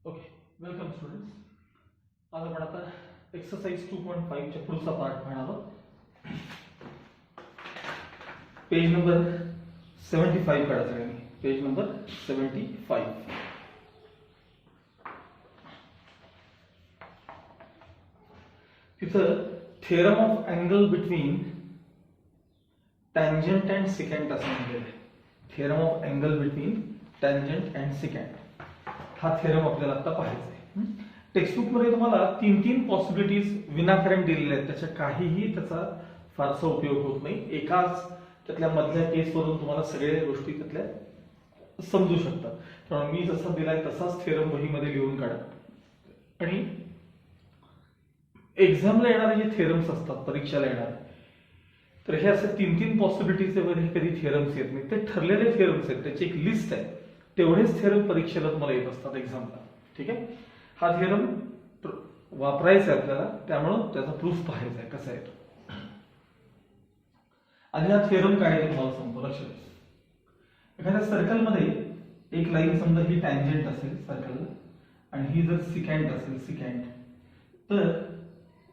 Okay, welcome students. आज आपण आता एक्सरसाइज 2.5 च्या पुढचा पार्ट पाहणार आहोत. पेज नंबर 75 काढा सगळ्यांनी. Page number 75. तिथं theorem of angle between tangent and secant असं म्हटलेलं आहे. Theorem of angle between tangent and secant हा थेरम आपल्याला आता पाहायचा आहे. टेक्स्टबुक मध्ये तुम्हाला तीन पॉसिबिलिटीज विनाकारण दिलेल्या आहेत. त्याच्या काहीही त्याचा फारसा उपयोग होत नाही. एकाच त्यातल्या मधल्या केसवरून तुम्हाला सगळ्या गोष्टी त्यातल्या समजू शकतात. त्यामुळे मी जसा दिलाय तसाच थेरम वहीमध्ये लिहून काढा. आणि एक्झामला येणारे जे थेरम्स असतात, परीक्षेला येणार, तर हे असे तीन पॉसिबिलिटीज वगैरे कधी थेरम्स येत नाही. ते ठरलेले थेरम्स आहेत, त्याची एक लिस्ट आहे. तेवढेच थेरम परीक्षेला तुम्हाला येत असतात एक्झामला. ठीक आहे. हा थेरम वापरायचा आहे आपल्याला, त्यामुळं त्याचा प्रूफ पाहायचा आहे कसा आहे तो. आणि हा थेरम काय आहे तुम्हाला सांगतो, लक्षात घ्या. एखाद्या सर्कलमध्ये एक लाईन समजा ही टँजंट असेल सर्कलला, आणि ही जर सिकँट असेल, सिकँट, तर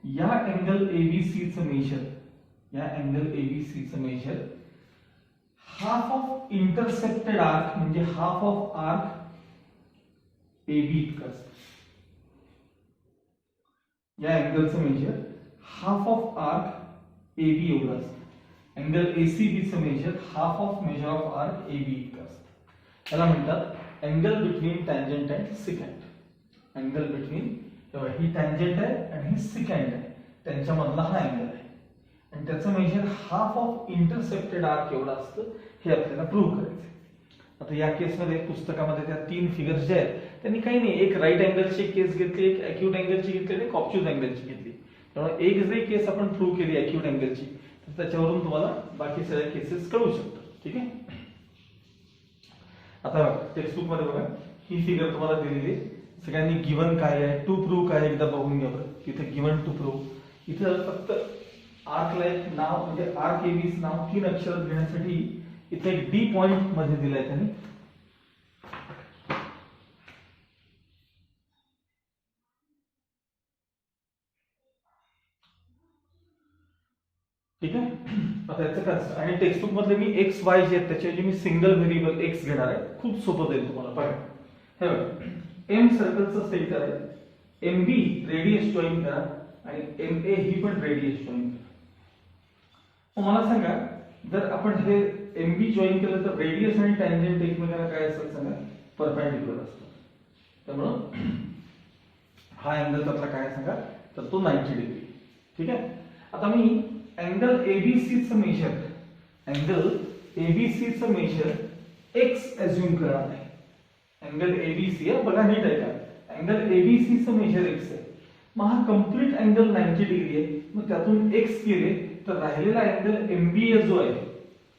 या अँगल एबीसी चं मेजर, या अँगल एबीसी चं measure half of intercepted arc म्हणजे हाफ ऑफ आर्क एबी इतकं असतं. या अँगलचं measure half of arc AB एवढं असतं. अँगल एसीबी चं measure half of measure of arc AB इतकं असतं. त्याला म्हणतात angle between tangent and secant. Angle between, ही टँजंट आहे आणि ही सिकँट आहे, त्यांच्यामधला हा अँगल आहे. आणि त्याचं measure half of intercepted arc एवढं असतं. हे आपल्याला प्रूव्ह करायचं. आता या केसमध्ये पुस्तकामध्ये त्या तीन फिगर्स जे आहेत त्यांनी काही नाही, एक राईट अँगलची केस घेतली, एक अॅक्यूट अँगलची घेतली आणि एक ऑब्च्युज अँगलची घेतली. त्यामुळे एक जरी केस आपण प्रूव्ह केली अॅक्यूट अँगलची, तर त्याच्यावरून तुम्हाला बाकी सगळ्या केसेस कळू शकतात. ठीक आहे. आता टेक्स्टबुक मध्ये बघा, ही फिगर तुम्हाला दिलेली आहे. सगळ्यांनी गिवन काय आहे, टू प्रूव्ह काय एकदा बघून घ्या बरं. इथे गिवन टू प्रूव्ह, इथं फक्त आर्कला एक नाव म्हणजे आर्क एबीच नाव 3 अक्षरात घेण्यासाठी इथे एक डी पॉइंट मध्ये दिलाय त्यांनी. ठीक आहे. आता याचं काय, आणि टेक्स्टबुक मधले मी एक्स वाय जे आहेत त्याच्याऐवजी मी सिंगल व्हेरिएबल एक्स घेणार आहे. खूप सोपं जाईल तुम्हाला. बघा, हे बघा, एम सर्कलचं सेंटर आहे, एम बी रेडियस जॉईन करा आणि एम ए ही पण रेडियस जॉईन करा. मला सांगा, जर आपण हे एम बी जॉईन केलं तर रेडियस आणि टँजंट एकमेकांना काय असतात सांगा, परपेंडिक्युलर असतात. त्यामुळं हा अँगल त्यातला काय सांगा, तर तो 90 डिग्री. ठीक आहे. आता मी अँगल एबीसी चं मेजर, अँगल एबीसी चं मेजर एक्स अज्युम करणार आहे. अँगल एबीसी आहे, बघा नीट आहे का, अँगल एबीसी चं मेजर एक्स आहे. मग हा कंप्लीट अँगल 90 डिग्री आहे. मग त्यातून एक्स गेले तर राहिलेला अँगल एमबीए जो आहे,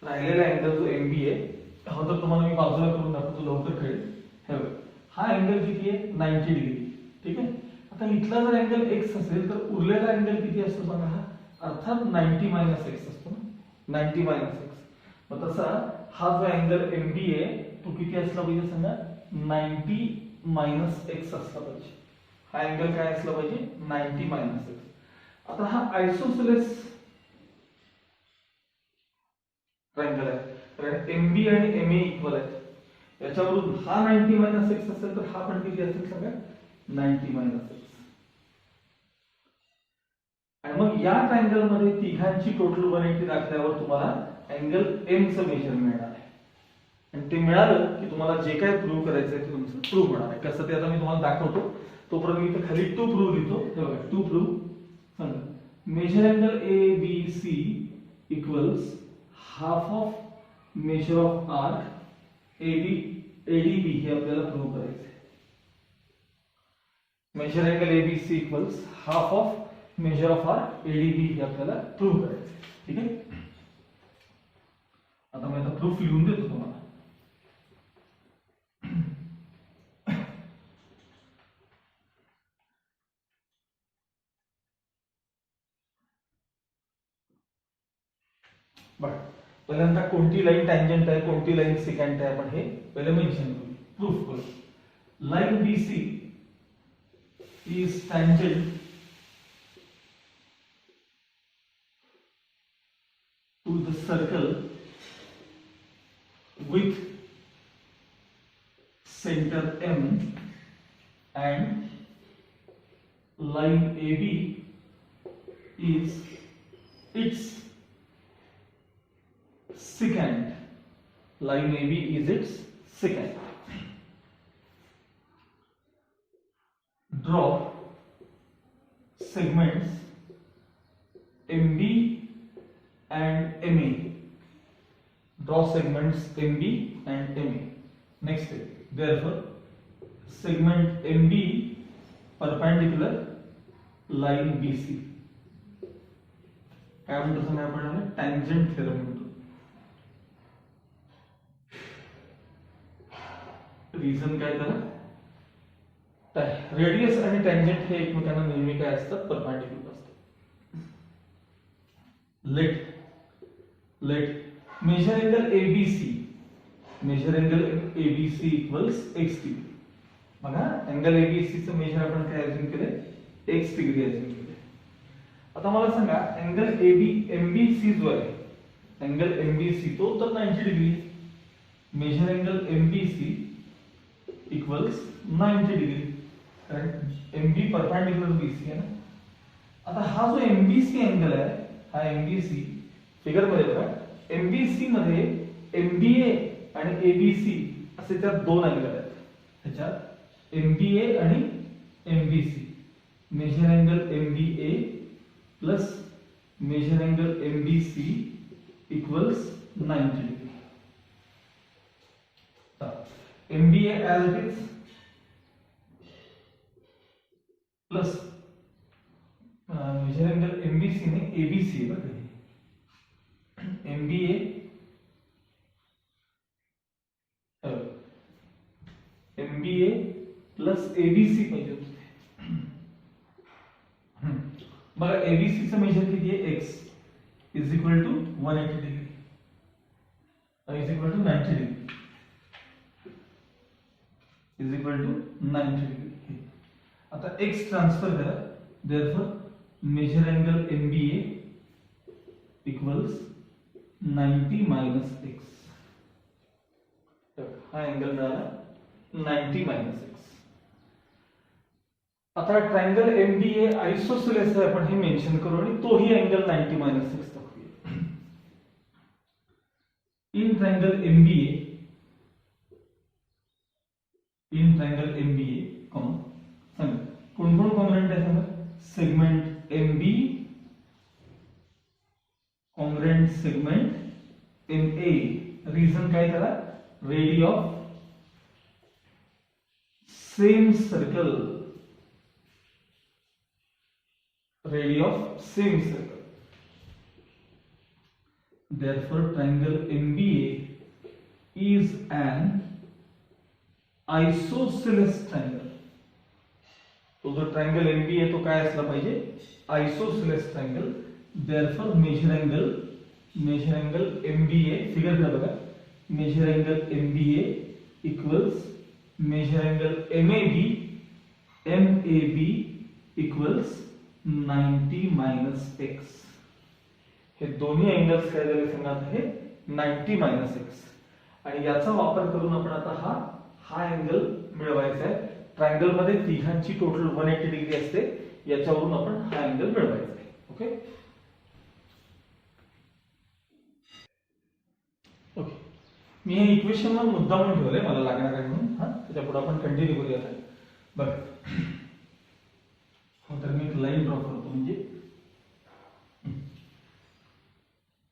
राहिलेला अँगल जो एमबी आहे, हा तर तुम्हाला मी बाजूला करून दाखवतो, लवकर कळेल. हे बघ, हा अँगल किती आहे, 90 डिग्री. ठीक आहे. आता इथला जर अँगल एक्स असेल तर उरलेला अँगल किती असतो सांगा, हा अर्थात 90 मायनस एक्स असतो ना, 90 मायनस एक्स. मग तसा हा जो अँगल एमबी आहे तो किती असला पाहिजे सांगा, 90 मायनस एक्स असला पाहिजे. हा अँगल काय असला पाहिजे, 90 मायनस एक्स. आता हा आयसोसेलेस ट्रायंगल आहे, कारण एमबी आणि एमए इक्वल आहेत. याच्यावरून हा 90 मायनस एक्स असेल तर हा पण किती असेल सांगा, 90 मायनस एक्स. आणि मग या ट्रायंगल मध्ये तिघांची टोटल 180 दाखल्यावर तुम्हाला अँगल एम चं मेजर मिळणार आहे. आणि ते मिळालं की तुम्हाला जे काय प्रूव्ह करायचं आहे ते तुमचं प्रूव्ह होणार आहे. कसं ते आता मी तुम्हाला दाखवतो. तोपर्यंत मी इथे खाली टू प्रूव्ह लिहितो. हे बघा, टू प्रूव्ह सांगा, measure angle A B C equals half of measure of arc AD ADB, हे आपल्याला प्रूव्ह करायचं आहे. Measure angle ABC equals half of measure of arc ADB हे आपल्याला प्रूव्ह करायचं आहे. ठीक आहे. आता मी आता प्रूफ लिहून देतो तुम्हाला. बघा, पहिल्यांदा कोणती लाईन टँजंट आहे, कोणती लाईन सिकँट आहे, आपण हे पहिले मेन्शन करू, प्रूफ करू. Line BC is tangent to the circle with center M and line AB is its secant. Line AB is its secant. Draw segments MB and MA. Draw segments MB and MA. Next step. Therefore, segment MB perpendicular line BC. काय म्हणतो सांगा आपण tangent theorem म्हणतो. Reason काय त्याला, radius आणि tangent हे एकमेकांना नेहमी काय असतात, परपेंडिक्युलर असतात. Let measure angle ABC, measure angle ABC equals x degree. बघा एंगल ABC चं मेजर आपण काय अज्युम केले, x डिग्री अज्युम केले. आता मला सांगा एंगल MBC जो आहे, एंगल MBC तो तर 90 degree. Measure angle MBC equals 90 degree, कारण MB परपेंडिकुलर BC आहे ना. आता हा जो MBC एंगल आहे, हा MBC फिगर मध्ये बघा, MBC मध्ये MBA आणि ABC असे त्या दोन एंगल आहेत. ह्याच्यात MBA आणि MBC, measure angle MBA plus measure angle MBC equals 90 degree. MBA as it is plus measure angle MBC ने ABC बघा, MBA MBA प्लस ABC पाहिजे होते. बघा ABC चं मेजर किती आहे, x is equal to 180 degree, is equal to 90 degree, is equal to 90 degree. आता x transfer करा. Therefore measure angle MBA equals 90 minus x. हा एंगल मिळाला 90 माइनस x. आता ट्रायंगल MBA आइसोसेलेस आहे, आपण हे मेन्शन करू आणि तोही एंगल 90 माइनस x दाखवूया. इन ट्रायंगल MBA सांगा कोण कोण कॉम्पोनेंट आहे सांगा. Segment MB component segment MA. Reason काय त्याला, ready of same circle, ready of same circle. Therefore, triangle MBA is an isosceles triangle. तो जो ट्रायंगल MBA तो काय असला पाहिजे, isosceles triangle. Therefore, measure angle MBA figure करा बघा, measure angle MBA equals measure angle MAB equals 90 minus x. हे दोन्ही एंगल्स काय झाले सांगा, हे 90 माइनस x. आणि याचा वापर करून आपण आता हा एंगल मिळवायचा आहे. ट्रायंगल मध्ये तिघांची टोटल 180 डिग्री असते, याच्यावरून आपण हा एंगल मिळवायचा आहे. Okay okay. मी हे इक्वेशन वर मुद्दा म्हणून ठेवलंय, मला लागणार आहे म्हणून. त्याच्या पुढे आपण कंटिन्यू करूया. बघा तर मी एक लाईन ड्रॉ करतो. म्हणजे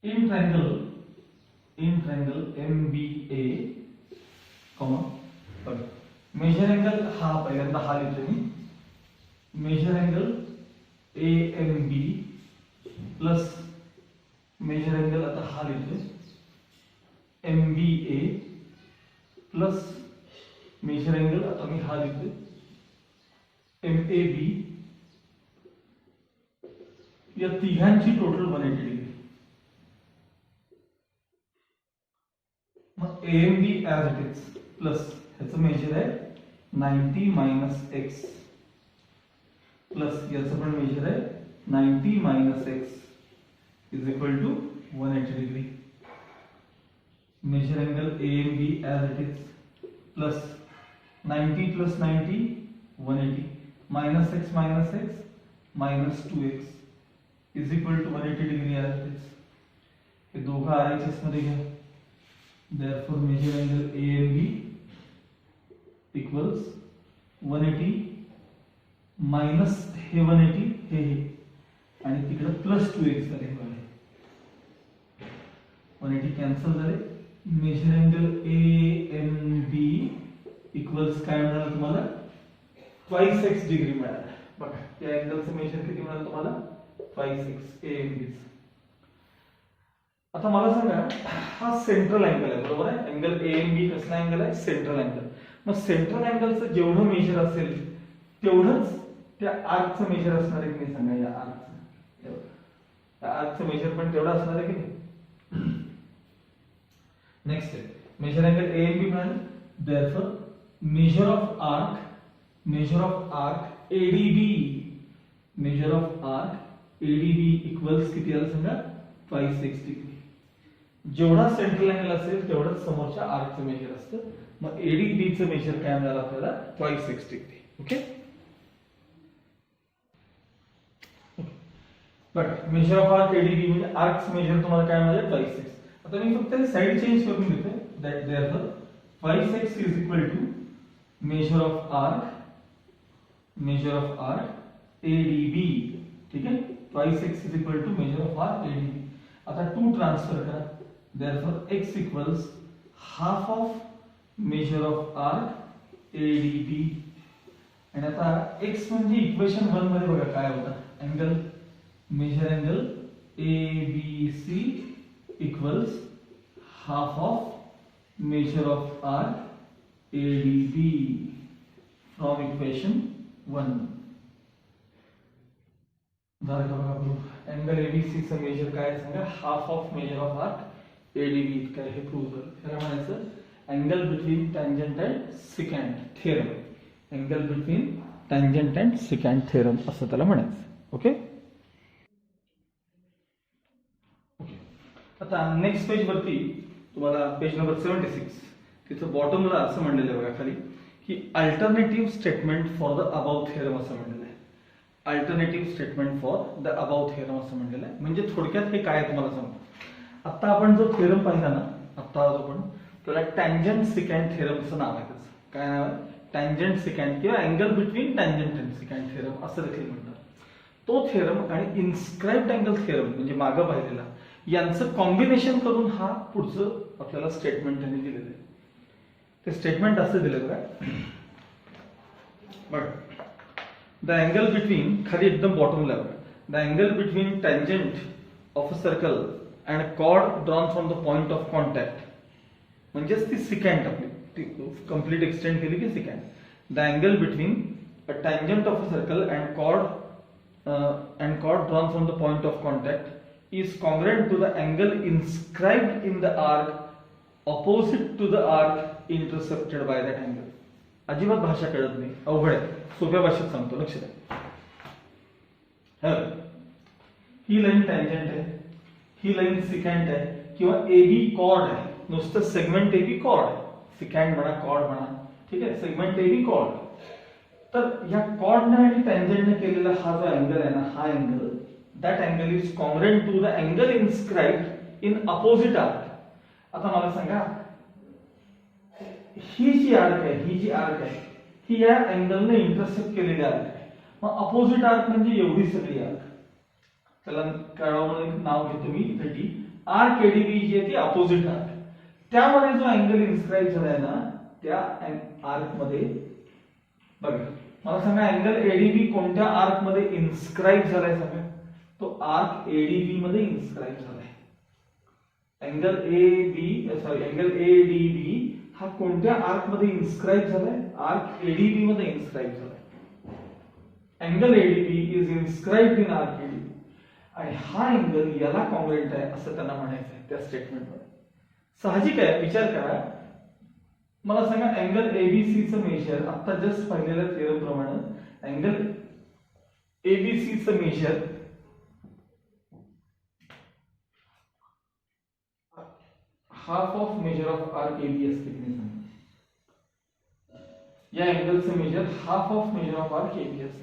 इन ट्रायंगल MBA बघा मेजर एंगल हा पहिल्यांदा हा लिहितो मी. Measure angle AMB plus measure angle आता हा लिहितो MBA प्लस मेजर एंगल आता मी हा लिहितो MAB. या तिघांची टोटल 180 डिग्री. मग AMB as it is plus ह्याचं मेजर आहे 90 माइनस x प्लस याचं पण मेजर आहे 90 minus x is equal to 180 degree. Measure angle A and B as it is. Plus 90 plus 90 180 minus x minus 2x is equal to 180 degree as it is. हे दोघं RHS मध्ये घ्या. therefore measure angle A and B equals 180 minus हे 180 हे आणि तिकडे plus 2x झाले. 180 cancel झाले. मेजर अँगल AMB इक्वल्स काय मिळालं तुम्हाला 5x डिग्री मिळालं. बघा या अँगलचं मेजर किती मिळालं तुम्हाला 5x AMB. आता मला सांगा हा सेंट्रल अँगल आहे बरोबर आहे. अँगल AMB कसला अँगल आहे सेंट्रल अँगल. मग सेंट्रल अँगलचं जेवढं मेजर असेल तेवढंच त्या आर्कचं मेजर असणार आहे की नाही सांगा. या आर्कचं मेजर पण तेवढं असणार आहे की नाही. नेक्स्ट आहे मेजर अँगल AMB मिळालं. therefore measure of arc ADB equals किती आलं सांगा 5x डिग्री. जेवढा सेंट्रल अँगल असेल तेवढंच समोरच्या आर्कचं मेजर असतं. मग ADBचं मेजर काय मिळालं आपल्याला 5x डिग्री. ओके बघा मेजर ऑफ आर्क ADB म्हणजे आर्कचं मेजर तुम्हाला काय मिळालं 5x. आता मी फक्त साइड चेंज करून घेतोय. That therefore 5x is equal to measure of arc ADB. ठीक आहे 5x is equal to measure of arc ADB. आता 2 ट्रान्सफर करा. therefore x equals half of measure of arc ADB. आणि आता x म्हणजे equation 1 मध्ये बघा काय होतं angle measure angle ABC equals half of measure of arc ADB from equation 1. झालं का बघा प्रूफ. अँगल ABC चं मेजर काय सांगा half of measure of arc ADB काय हे प्रूव्ह झालं. त्याला म्हणायचं angle between tangent and secant theorem. Angle between tangent and secant theorem असं त्याला म्हणायचं. ओके आता नेक्स्ट पेज वरती तुम्हाला पेज नंबर 76 तिथं बॉटमला असं म्हणलेलं आहे बघा खाली की alternative statement for the above theorem असं म्हणलेलं आहे. Alternative statement for the above theorem असं म्हणलेलं आहे. म्हणजे थोडक्यात हे काय तुम्हाला सांगतो. आता आपण जो थेरम पाहिला ना आता जो पण त्याला टँजंट सिकॅन्ट थेरम असं नाव आहे. त्याचं काय नाव आहे टँजंट सिकॅन्ट किंवा angle between tangent and secant theorem असं देखील म्हणतात. तो थेरम आणि इन्स्क्राइब्ड अँगल थेरम म्हणजे मागं पाहिलेला यांचं कॉम्बिनेशन करून हा पुढचं आपल्याला स्टेटमेंट त्यांनी दिलेलं आहे. ते स्टेटमेंट असं दिलं बघा द अँगल बिटवीन खाली एकदम बॉटमला बघा the angle between tangent of a circle and chord drawn from the point of contact म्हणजेच ती सिकॅन्ट आपली ती कंप्लीट एक्सटेंड केली की secant. The angle between a tangent of a circle and chord drawn from the point of contact is congruent to the angle inscribed in the arc opposite to the arc intercepted by that angle. अजिबात भाषा कळत नाही अवघड आहे सोप्या भाषेत सांगतो लक्ष द्या. ही लाईन टँजंट आहे ही लाईन सिकॅन्ट आहे किंवा AB कॉर्ड आहे. नुसतं सेगमेंट AB कॉर्ड आहे. सिकॅन्ट म्हणा कॉर्ड म्हणा ठीक आहे सेगमेंट AB कॉर्ड. तर या कॉर्डने आणि टँजंटने केलेला हा जो अँगल आहे ना हा angle that angle is congruent to the angle inscribed in opposite arc. आता मला सांगा ही जी आर्क आहे ही या अँगलने इंटरसेक्ट केलेली आर्क आहे. मग अपोजिट आर्क म्हणजे एवढी सगळी आर्क. त्याला कळवून नाव घेतो मी इथे टी. आर्क ADB जी आहे ती अपोजिट आर्क. त्यामध्ये जो अँगल इन्स्क्राइब झालाय ना त्या आर्क मध्ये बघा मला सांगा अँगल ADB कोणत्या आर्क मध्ये इन्स्क्राइब झालाय सांगा. तो आर्क ADB मध्ये इन्स्क्राइब झालाय. अँगल ADB हा कोणत्या आर्क मध्ये इन्स्क्राइब झालाय आर्क ADB मध्ये इन्स्क्राइब झालाय. Angle ADB is inscribed in arc ADB आणि हा अँगल याला कॉन्ग्रुएंट आहे असं त्यांना म्हणायचं आहे त्या स्टेटमेंट मध्ये. साहजिक आहे विचार करा मला सांगा अँगल ABC चं मेजर आता जस्ट पाहिलेल्या थेरम प्रमाणे angle एबीसीचं major half of measure of arc AB असते की नाही सांगा. या अँगलचं measure half of measure of arc AB असते.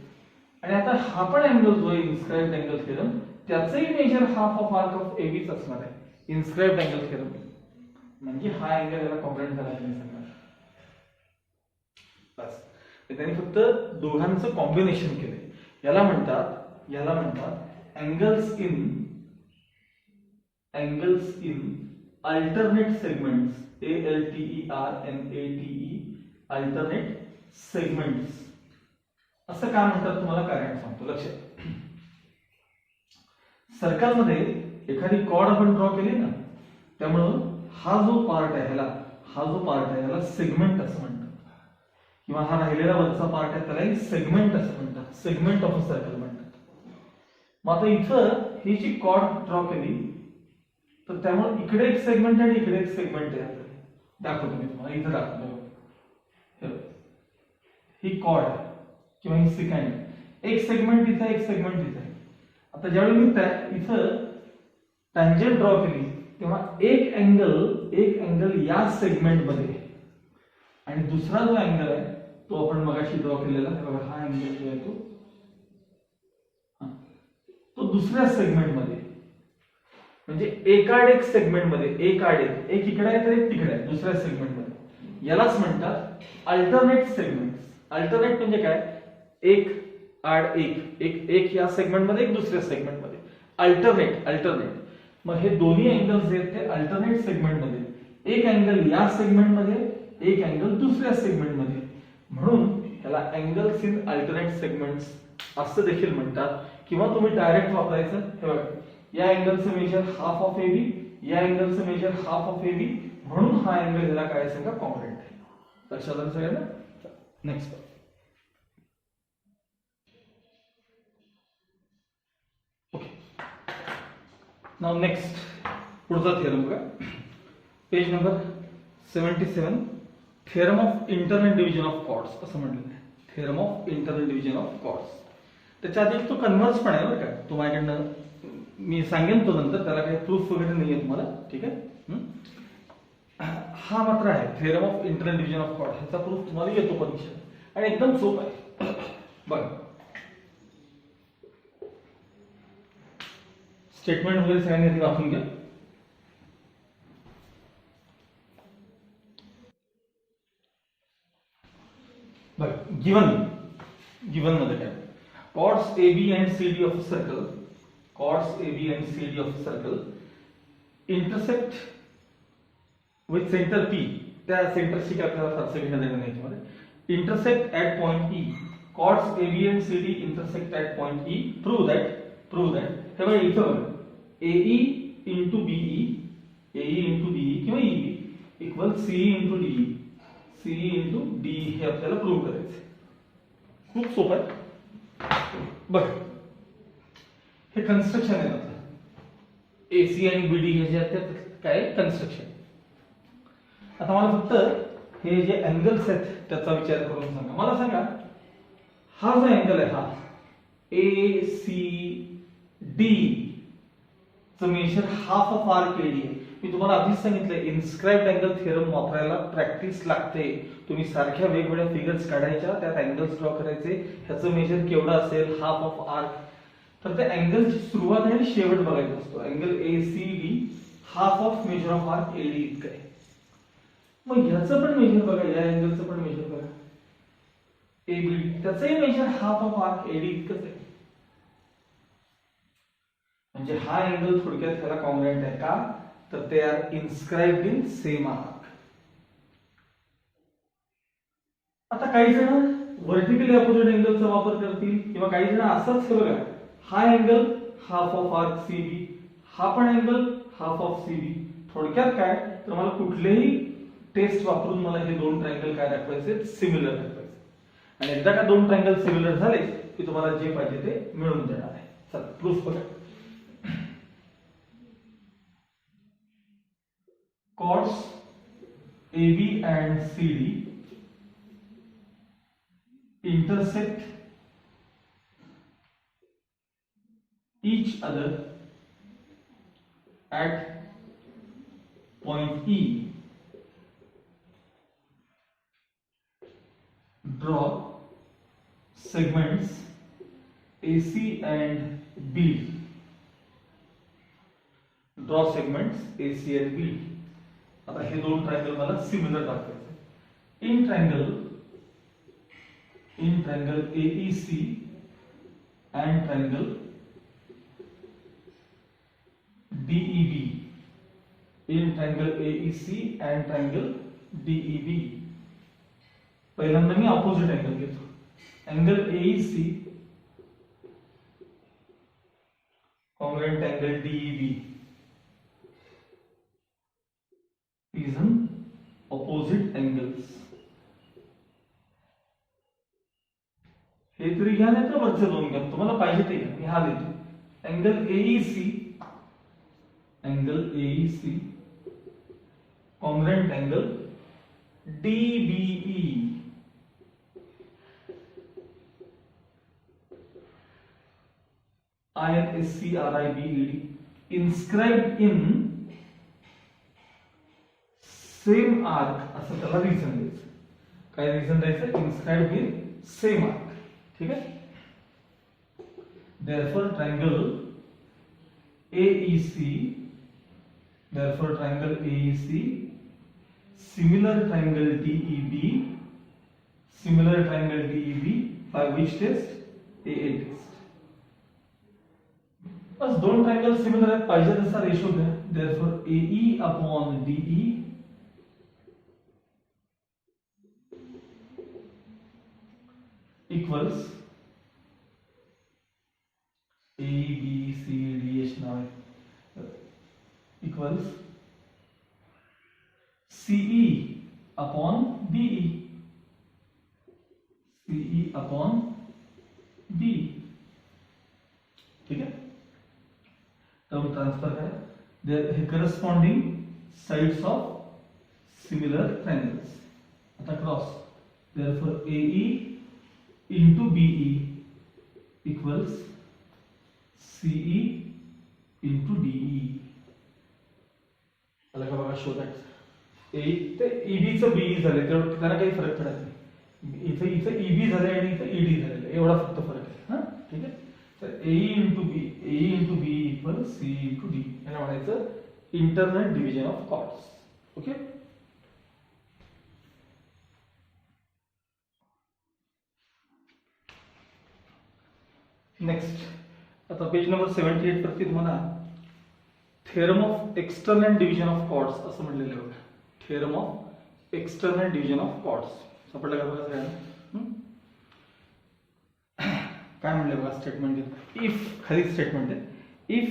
आणि आता हा पण अँगल जो आहे इन्स्क्राइब्ड अँगल थेरम त्याचंही measure half of arc of एबीच असणार आहे इन्स्क्राइब्ड अँगल थेरम. म्हणजे हा अँगल याला कॉम्प्लिमेंट झाला नाही सांगणार. बस त्यांनी फक्त दोघांचं कॉम्बिनेशन केलंय. याला म्हणतात angles in alternate segments ALTERNATE alternate segments असं का म्हणतात तुम्हाला कारण सांगतो. लक्षात सर्कलमध्ये एखादी कॉर्ड आपण ड्रॉ केली ना त्यामुळं हा जो पार्ट आहे ह्याला सेगमेंट असं म्हणतात किंवा हा राहिलेला वरचा पार्ट आहे त्यालाही सेगमेंट असं म्हणतात. सेगमेंट ऑफ अ सर्कल म्हणतात. मग आता इथं ही जी कॉर्ड ड्रॉ केली तर त्यामुळे इकडे एक सेगमेंट आहे आणि इकडे एक सेगमेंट आहे. दाखवतो मी तुम्हाला इथं दाखवतो. ही कॉर्ड किंवा ही सिकँड एक सेगमेंट इथं एक सेगमेंट इथं आहे. आता ज्यावेळी मी इथं टँजंट ड्रॉ केली तेव्हा एक अँगल या सेगमेंट मध्ये आणि दुसरा जो अँगल आहे तो आपण मगाशी ड्रॉ केलेला बघा हा अँगल जो आहे तो दुसऱ्या सेगमेंट मध्ये म्हणजे एकाड एक सेगमेंट मध्ये एक इकडे आहे तर एक तिकडे आहे दुसऱ्या सेगमेंट मध्ये. यालाच म्हणतात अल्टरनेट सेगमेंट्स. अल्टरनेट म्हणजे काय एक आड एक या सेगमेंट मध्ये एक दुसऱ्या सेगमेंट मध्ये अल्टरनेट. मग हे दोन्ही अँगल्स आहेत ते अल्टरनेट सेगमेंट मध्ये एक अँगल या सेगमेंट मध्ये एक अँगल दुसऱ्या सेगमेंट मध्ये म्हणून त्याला अँगल्स इन अल्टरनेट सेगमेंट्स असं देखील म्हणतात. किंवा तुम्ही डायरेक्ट वापरायचं हे बघा या अँगलचं मेजर हाफ ऑफ एबी या अँगलचं मेजर हाफ ऑफ एबी म्हणून हा अँगल याला काय सांगा कॉन्ग्रुएंट आहे. लक्षात आलं सगळ्यांना. नेक्स्ट नाउ नेक्स्ट पुढचा थेरम बघा page number 77 theorem of internal division of chords असं म्हटलेलं आहे. Theorem of internal division of chords. त्याच्या आधी तो कन्व्हर्स पण आहे बरं का. तो माझ्याकडनं मी सांगेन तो नंतर त्याला काही प्रूफ वगैरे नाहीये तुम्हाला. ठीक आहे. हा मात्र आहे theorem of internal division of chord. ह्याचा प्रूफ तुम्हाला येतो परीक्षेत आणि एकदम सोपं आहे. बघा स्टेटमेंट वगैरे सगळ्यांनी आधी वाचून घ्या. बघा गिवन मध्ये काय chords AB and CD of a circle intersect with center P. त्या सेंटरशी काय आपल्याला फारसं घेणं देणं नाही याच्यामध्ये. intersect at point E. chords AB and CD intersect at point E. prove that हे बघा इथं बघा AE into BE किंवा EB इक्वल CE into DE हे आपल्याला प्रूव्ह करायचं. खूप सोपं आहे. बघ हे कन्स्ट्रक्शन आहे ना एसी आणि बीडी हे जे आहेत काय कन्स्ट्रक्शन. आता मला फक्त हे जे अँगल्स आहेत त्याचा विचार करून सांगा. मला सांगा हा जो अँगल आहे हा ACD चं measure half of arc AD आहे. मी तुम्हाला आधीच सांगितलंय इन्स्क्राइब्ड अँगल थेरम वापरायला प्रॅक्टिस लागते. तुम्ही सारख्या वेगवेगळ्या फिगर्स काढायच्या त्यात अँगल्स ड्रॉ करायचे. ह्याचं मेजर केवढं असेल हाफ ऑफ आर्क तर त्या अँगलची सुरुवात आणि शेवट बघायचा असतो. Angle ACD half of measure of arc AD इतकं आहे. मग ह्याचं पण मेजर बघा या अँगलचं पण मेजर बघा ABD त्याचंही measure half of arc AD इतकंच आहे. म्हणजे हा अँगल थोडक्यात ह्याला कॉन्ग्रुएंट आहे का तर ते are inscribed in same arc. आता काही जण व्हर्टिकली अपोजिट अँगलचा वापर करतील किंवा काही जण असंच हे बघा हा angle half of arc CB हा पण अँगल हाफ ऑफ CB. थोडक्यात काय तर मला कुठलेही टेस्ट वापरून मला हे दोन ट्रायंगल काय दाखवायचे सिमिलर दाखवायचे. आणि एकदा का दोन ट्रायंगल सिमिलर झाले की तुम्हाला जे पाहिजे ते मिळून देणार आहे. चला प्रूफ बघा. chords AB and CD intersect each other at point E. Draw segments AC and BD. Draw segments AC and BD. आता हे दोन ट्रायंगल मला सिमिलर दाखवायचे. In triangle AEC and triangle DEB. In triangle AEC and triangle DEB. पहिल्यांदा मी opposite angle घेतो. Angle AEC congruent angle DEB is an opposite angles. हे तरी घ्या नाही तर वरचे दोन घ्या, तुम्हाला पाहिजे ते घ्या. मी हा देतो. Angle AEC congruent angle DBE. INSCRIBED inscribed in same arc असं त्याला रिझन द्यायचं. काय रिझन द्यायचं? inscribed in same arc. ठीक है. Therefore triangle AEC similar triangle DEB by which test? AA test. बस दोन ट्रायंगल सिमिलर आहेत, पाहिजे तसा रेशो घ्या. Therefore AE upon DE equals ABCDH नाव आहे, equals CE upon BE. ठीक है. टर्म ट्रांसफर करा. हे corresponding sides of similar triangles. आता cross. Therefore AE into BE equals CE into DE. अलग बघा शो दॅट. ए ते EB चं BE झाले, तेवढं त्यांना काही फरक पडत नाही. इथे EB झाले आणि इथे ED झालेलं, एवढा फक्त फरक आहे. हा ठीक आहे. तर AE into BE equals CE into D. याला म्हणायचं internal division of chords. Okay. Next आता पेज नंबर 78 वरती तुम्हाला theorem of external division of chords असं म्हटलेलं आहे. Theorem of external division of chords सापडलं का बघा सगळ्यांना? काय म्हणले बघा स्टेटमेंट. इफ खाली स्टेटमेंट आहे. If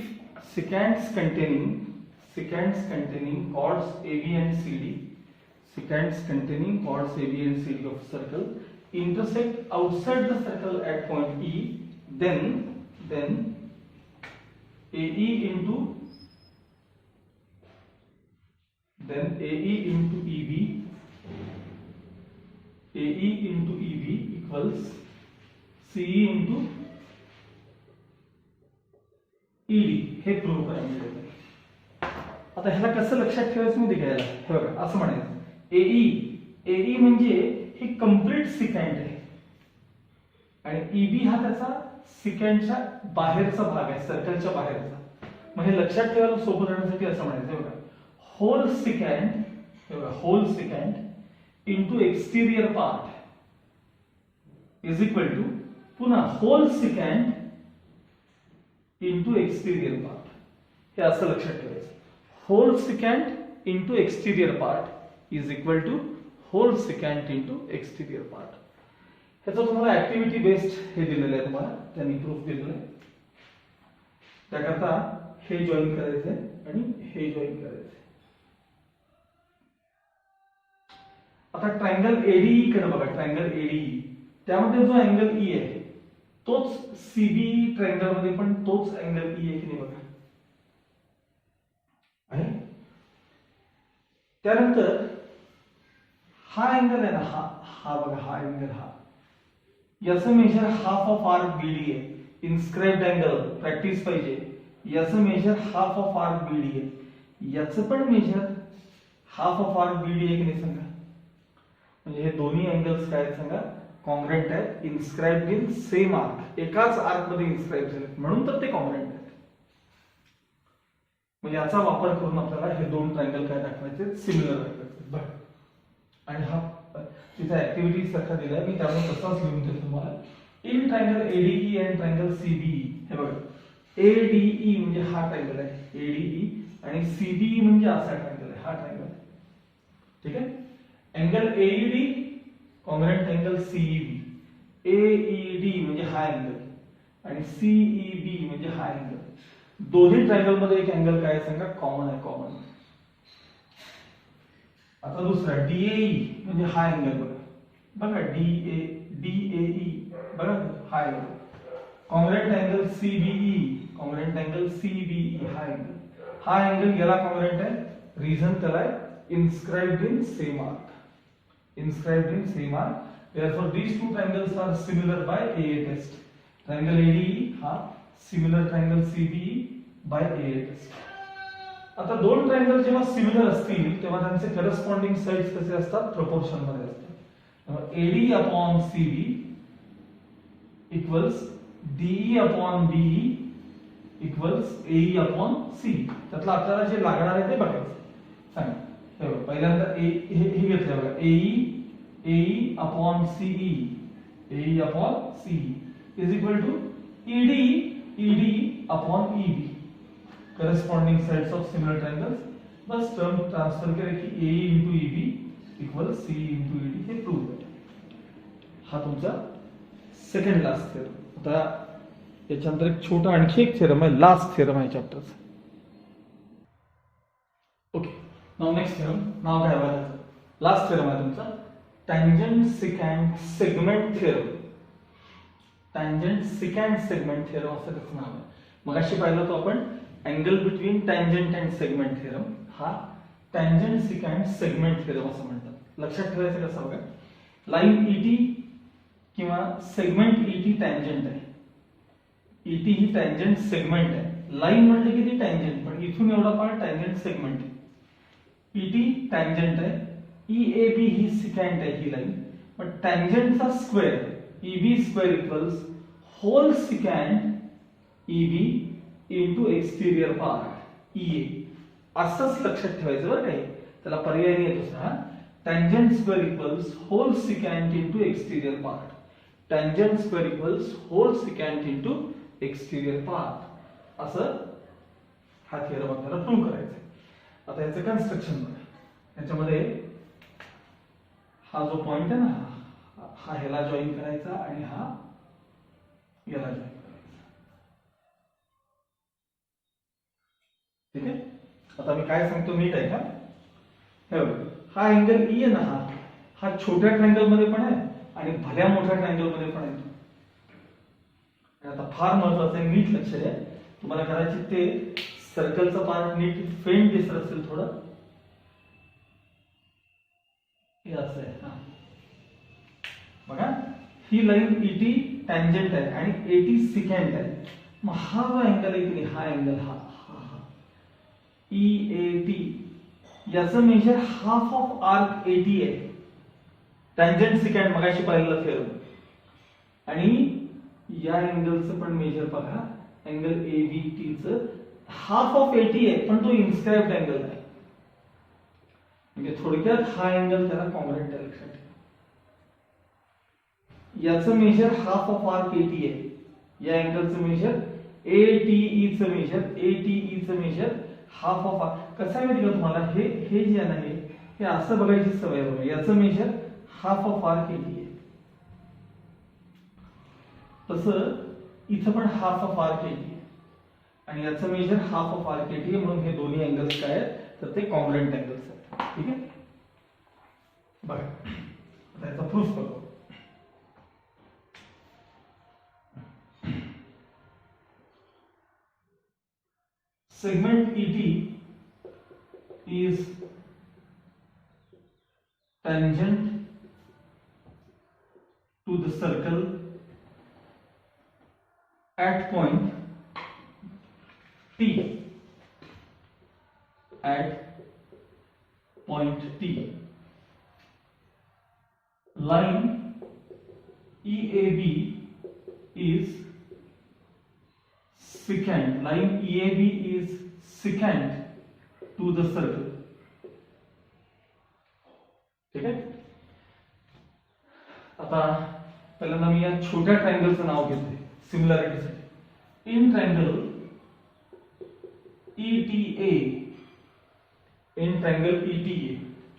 secants containing chords AB and CD of a circle intersect outside the circle at point E, then AE into EB equals CE into ED. हे प्रूव्ह करायचं. आता ह्याला कसं लक्षात ठेवायचं मी घ्यायला. हे बघा असं म्हणायचं AE म्हणजे ही कंप्लीट सिकँड आहे आणि EB हा त्याचा सिकँडच्या बाहेरचा भाग आहे, सर्कलच्या बाहेरचा. मग हे लक्षात ठेवायला सोपं राहण्यासाठी असं म्हणायचं. हे बघा whole secant into exterior part is equal to पुन्हा whole secant into exterior part. हे असं लक्षात ठेवायचं. Whole secant into exterior part is equal to whole secant into exterior part. ह्याचं तुम्हाला ऍक्टिव्हिटी बेस्ड हे दिलेलं आहे, तुम्हाला त्यांनी प्रूफ दिलेलं आहे. त्याकरता हे जॉईन करायचंय आणि हे जॉईन करायचंय. आता ट्रायंगल ADE कडे बघा. ट्रायंगल ADE त्यामध्ये जो अँगल E आहे तोच CB ट्रायंगल मध्ये पण तोच अँगल E आहे की नाही बघा. आहे. त्यानंतर हा अँगल आहे ना, हा बघा, हा अँगल, हा याचं measure half of arc BD आहे. इन्स्क्राइब्ड अँगल प्रॅक्टिस पाहिजे, याचं measure half of arc BD आहे, याचं पण measure half of arc BD आहे की नाही सांगा. म्हणजे हे दोन्ही अँगल्स काय आहेत सांगा, कॉंग्रंट आहेत, इन्स्क्राइब्ड इन सेम आर्क, एकाच आर्क मध्ये इन्स्क्राइब झाले म्हणून तर ते कॉंग्रंट आहेत. म्हणजे याचा वापर करून आपल्याला हे दोन ट्रायंगल काय दाखवायचे, सिमिलर दाखवायचे. बरं, आणि हा तिथे ऍक्टिव्हिटी सारखा दिलाय मी, त्यामुळे तसाच लिहून देतो तुम्हाला. In triangle ADE and triangle CBE, हे बघा एडीई म्हणजे हा ट्रायंगल आहे एडीई, आणि सीबीई म्हणजे असा ट्रायंगल आहे, हा ट्रायंगल आहे. ठीक आहे. Angle AED congruent angle CEB, AED म्हणजे हा अँगल आणि सीईबी म्हणजे हा अँगल. दोन्ही ट्रायंगल मध्ये एक अँगल काय सांगा, कॉमन आहे, कॉमन. आता दुसरा डीएई म्हणजे हा अँगल बघा डीएई बघा हा angle. Congruent angle CBE, congruent angle CBE हा अँगल, हा अँगल याला कॉंग्रंट आहे. रिझन त्याला inscribed in same arc, inscribed in same arc. Therefore, these two triangles are similar by AA test. Triangle ADE हा similar triangle CBE by AA test. आता दोन triangle जेव्हा similar असतील तेव्हा त्यांचे करस्पॉन्डिंग साइड्स कसे असतात, प्रपोर्शन मध्ये असतात. AD upon CB equals DE upon BE equals AE upon CE. त्यातलं आपल्याला जे लागणार आहे ते बघायचं. सांगा पहिल्यांदा हे घेतलं बघा, AE upon CE, AE upon CE is equal to ED upon EB, corresponding sides of similar triangles. बस टर्म ट्रांसफर केले की AE इंटू EB इक्वल CE इंटू ED, हे प्रूव्ह झालं. हा तुमचा सेकंड लास्ट थेरम. आता याच्यानंतर एक छोटा आणखी एक थेरम आहे, लास्ट थेरम आहे चॅप्टरचा. ओके, नाउ नेक्स्ट थेरम, नाव काय आहे, लास्ट थेरम आहे तुमचा, tangent secant segment theorem. Tangent secant segment theorem असं त्याचं नाव आहे. मगाशी पाहिलं तो आपण angle between tangent and segment theorem, हा टँजंट सिकॅन्ट सेगमेंट थेरम असं म्हणतात. लक्षात ठेवायचं कसं बघा, लाईन ईटी किंवा सेगमेंट ईटी टँजंट आहे, ईटी ही टँजंट सेगमेंट आहे, लाईन म्हणजे किती टँजंट, पण इथून एवढा पार्ट टँजंट सेगमेंट आहे. ईटी टँजंट आहे, ईएबी ही सिकॅन्ट आहे ही लाईन, पण टँजंटचा square EB square equals whole secant EB into exterior part EA. असंच लक्षात ठेवायचं बरं काय, त्याला पर्याय नाही दुसरा. Tangent square equals whole secant into exterior part, tangent square equals whole secant into exterior part, असं हा थिअरम आपल्याला प्रूव्ह करायचा आहे. आता याचं कन्स्ट्रक्शन बघा, याच्यामध्ये हा जो पॉइंट आहे ना, हा ह्याला जॉईन करायचा आणि हा याला जॉईन करायचा. ठीक आहे. आता मी काय सांगतो नीट आहे का, हे बघा हा अँगल ई आहे ना, हा छोट्या ट्रायंगल मध्ये पण आहे आणि भल्या मोठ्या ट्रायंगल मध्ये पण आहे. आता फार महत्वाचं आहे, नीट लक्ष द्या. तुम्हाला कदाचित ते सर्कलचा पार्ट नीट फेंट दिसत असेल थोडं, हे असं आहे. हा बघा, ही लाईन ईटी टँजंट आहे आणि एटी सिकॅन्ट आहे. मग हा जो अँगल आहे की नाही, हा अँगल हा ईएटी, याचं measure half of arc AT आहे. टँजंट सिकॅन्ट मगाशी पाहिलेला थेरम, आणि या अँगलचं पण मेजर बघा, अँगल एबीटी चं हाफ ऑफ एटी आहे, पण तो इन्स्क्राइब्ड अँगल आहे. म्हणजे थोडक्यात हा अँगल त्याला कॉंग्रंट आहे, लक्षात ठेवा. याचं measure half of arc AT आहे, या अँगलचं मेजर एटीई चं मेजर हाफ ऑफ आर्क. कसं आहे माहिती का तुम्हाला, हे जे आहे ना, हे असं बघायची सवय बघा, याचं measure half of arc AT आहे, तसं इथं पण हाफ ऑफ आर्क एटी आहे आणि याचं measure half of arc AT आहे. म्हणून हे दोन्ही अँगल्स काय आहेत, तर ते कॉंग्रंट अँगल्स आहेत. ठीक आहे. बघा आता याचा प्रूफ बघू. Segment ET is tangent to the circle at point T, at point T, line EAB is secant, line EAB is secant to the circle. ठीक आहे. आता पहिल्यांदा मी या छोट्या ट्रायंगलचं नाव घेतोय सिमिलॅरिटीसाठी. In triangle ETA, in triangle ETA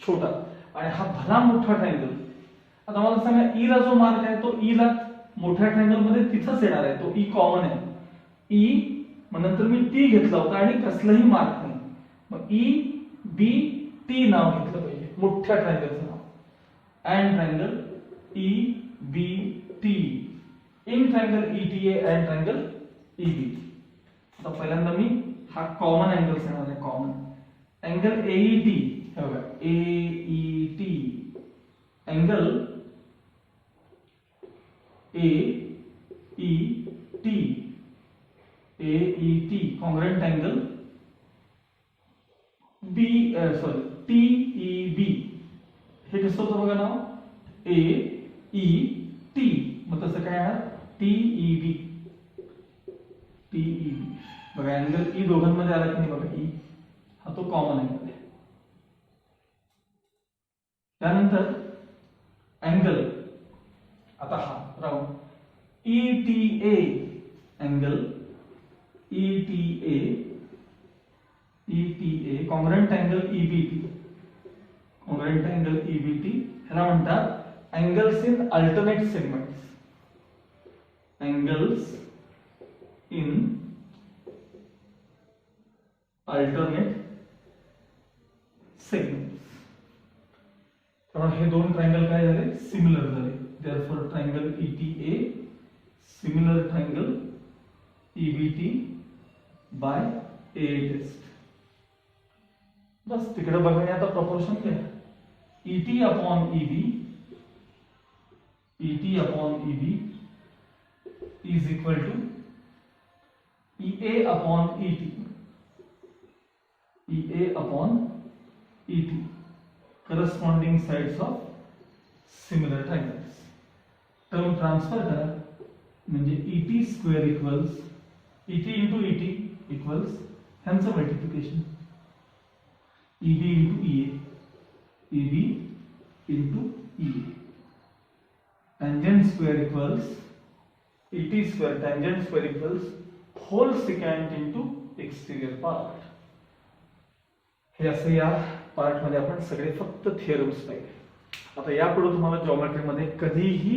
छोटा आणि हा भला मोठा ट्रायंगल. आता मला सांगा E ला जो मार्क आहे तो E ला मोठ्या ट्रायंगल मध्ये तिथंच येणार आहे, तो E कॉमन आहे. E मग नंतर मी T घेतला होता आणि कसलाही मार्क नाही, मग EBT नाव घेतलं पाहिजे मोठ्या ट्रायंगलचं नाव. And triangle EBT, in triangle ETA and triangle EBT. आता पहिल्यांदा मी हा कॉमन अँगल सांगणार आहे. कॉमन अँगल AET, हे बघा AET, angle AET congruent angle TEB. हे कसं होतं बघा नाव AET, मग तसं काय आहे TEB. बघा अँगल E दोघांमध्ये आला की नाही बघा, E हा तो कॉमन अँगल आहे. त्यानंतर अँगल आता हा round ETA, angle ETA congruent angle EBT, congruent angle EBT ह्याला म्हणतात angles in alternate segments. Angles in alternate segments. तर हे दोन ट्रायंगल काय झाले, सिमिलर झाले. Therefore triangle ETA similar triangle EBT by A test. बस तिकडे बघा आता प्रपोर्शन काय, ET upon EB, ET upon EB is equal to EA upon ET, EA upon ET, corresponding sides of similar triangles. Term transfer करा म्हणजे ET square equals ET into ET equals ह्यांचं multiplication EB into EA, EB into EA. Tangent square equals ET square, tangent square equals whole secant into exterior part. हे असं या part मध्ये आपण सगळे फक्त थिअरम्स पाहिले. आता यापुढे तुम्हाला जॉमेट्री मध्ये कधीही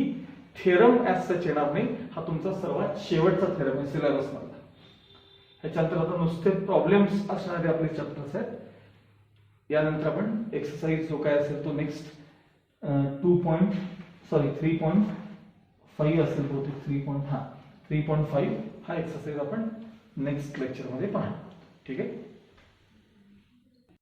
थिअरम ऍज सच येणार नाही. हा तुमचा सर्वात शेवटचा थिअरम आहे सिलेबस मधला. ह्याच्यानंतर आता नुसते प्रॉब्लेम्स असणारे आपले चॅप्टर्स आहेत. यानंतर आपण एक्सरसाइज जो काय असेल तो नेक्स्ट 3.5 असेल बहुतेक 3.5 हा एक्सरसाइज आपण नेक्स्ट लेक्चर मध्ये पाहणार. ठीक आहे.